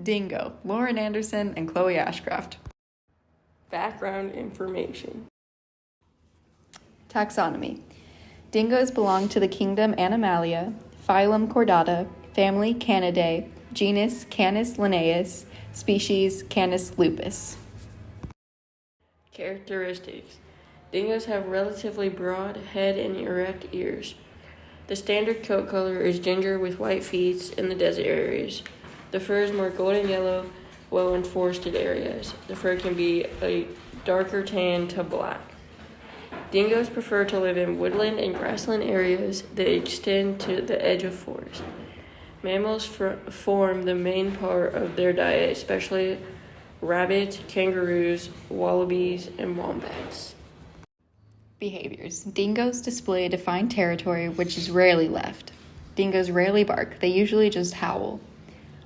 Dingo, Lauren Anderson and Chloe Ashcraft. Background information. Taxonomy. Dingoes belong to the kingdom Animalia, phylum Chordata, family Canidae, genus Canis linnaeus, species Canis lupus. Characteristics. Dingoes have relatively broad head and erect ears. The standard coat color is ginger with white feet in the desert areas. The fur is more golden yellow, while in forested areas, the fur can be a darker tan to black. Dingoes prefer to live in woodland and grassland areas that extend to the edge of forest. Mammals form the main part of their diet, especially rabbits, kangaroos, wallabies, and wombats. Behaviors. Dingoes display a defined territory which is rarely left. Dingoes rarely bark, they usually just howl.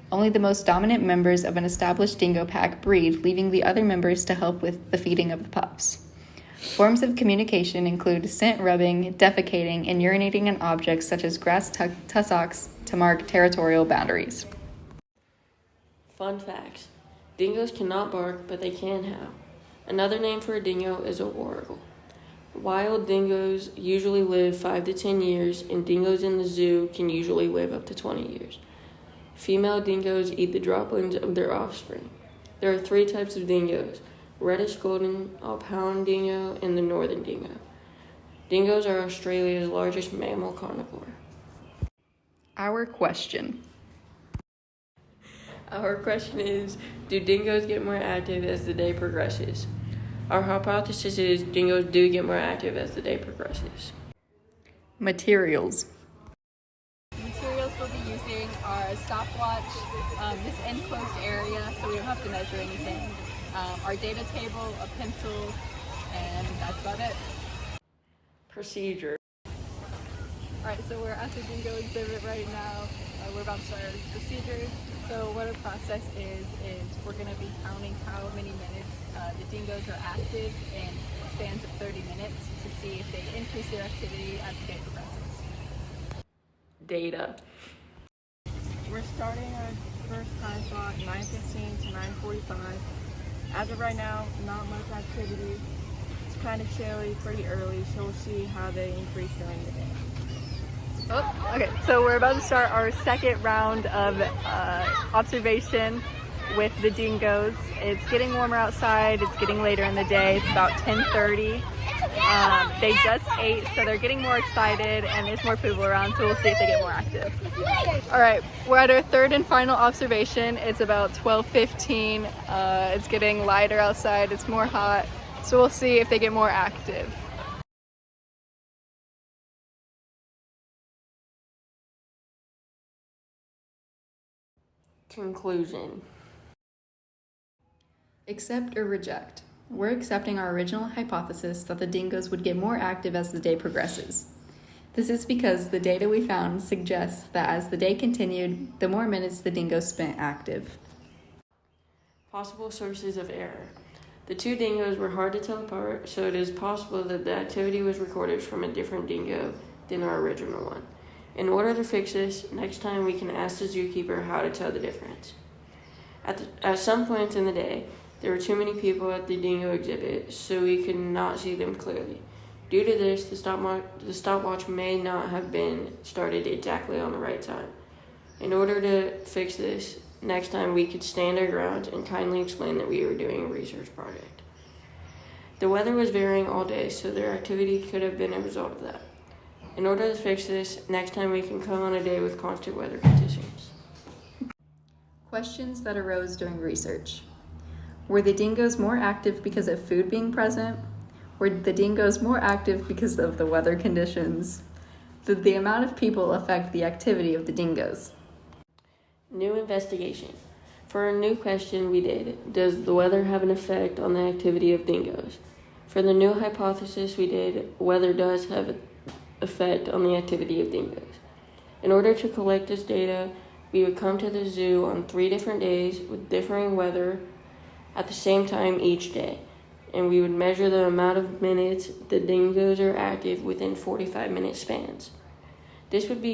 Only the most dominant members of an established dingo pack breed, leaving the other members to help with the feeding of the pups. Forms of communication include scent rubbing, defecating, and urinating on objects such as grass tussocks to mark territorial boundaries. Fun facts. Dingoes cannot bark, but they can howl. Another name for a dingo is a wargle. Wild dingoes usually live 5 to 10 years, and dingoes in the zoo can usually live up to 20 years. Female dingoes eat the droppings of their offspring. There are 3 types of dingoes: reddish golden, alpine dingo, and the northern dingo. Dingoes are Australia's largest mammal carnivore. Our question. Our question is, do dingoes get more active as the day progresses? Our hypothesis is dingoes do get more active as the day progresses. Materials. Materials we'll be using are a stopwatch, this enclosed area so we don't have to measure anything, our data table, a pencil, and that's about it. Procedure. Alright, so we're at the dingo exhibit right now. We're about to start our procedure. So what our process is we're going to be counting how many minutes the dingoes are active in spans of 30 minutes to see if they increase their activity as the day progresses. Data. We're starting our first time slot 9:15 to 9:45. As of right now, not much activity. It's kind of chilly, pretty early, so we'll see how they increase during the day. Oh, okay, so we're about to start our second round of observation with the dingoes. It's getting warmer outside, it's getting later in the day, it's about 10:30. They just ate, so they're getting more excited and there's more people around, so we'll see if they get more active. All right, we're at our third and final observation. It's about 12:15. It's getting lighter outside, it's more hot, so we'll see if they get more active. Conclusion. Accept or reject. We're accepting our original hypothesis that the dingoes would get more active as the day progresses. This is because the data we found suggests that as the day continued, the more minutes the dingoes spent active. Possible sources of error. The 2 dingoes were hard to tell apart, so it is possible that the activity was recorded from a different dingo than our original one. In order to fix this, next time we can ask the zookeeper how to tell the difference. At some points in the day, there were too many people at the dingo exhibit, so we could not see them clearly. Due to this, the stopwatch may not have been started exactly on the right time. In order to fix this, next time we could stand our ground and kindly explain that we were doing a research project. The weather was varying all day, so their activity could have been a result of that. In order to fix this, next time we can come on a day with constant weather conditions. Questions that arose during research. Were the dingoes more active because of food being present? Were the dingoes more active because of the weather conditions? Did the amount of people affect the activity of the dingoes? New investigation. For our new question we did, does the weather have an effect on the activity of dingoes? For the new hypothesis we did, weather does have an effect on the activity of dingoes. In order to collect this data, we would come to the zoo on 3 different days with differing weather at the same time each day, and we would measure the amount of minutes the dingoes are active within 45-minute spans. This would be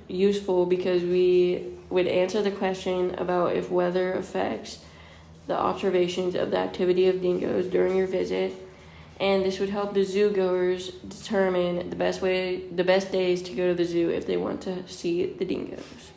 useful because we would answer the question about if weather affects the observations of the activity of dingoes during your visit, and this would help the zoo goers determine the best days to go to the zoo if they want to see the dingoes.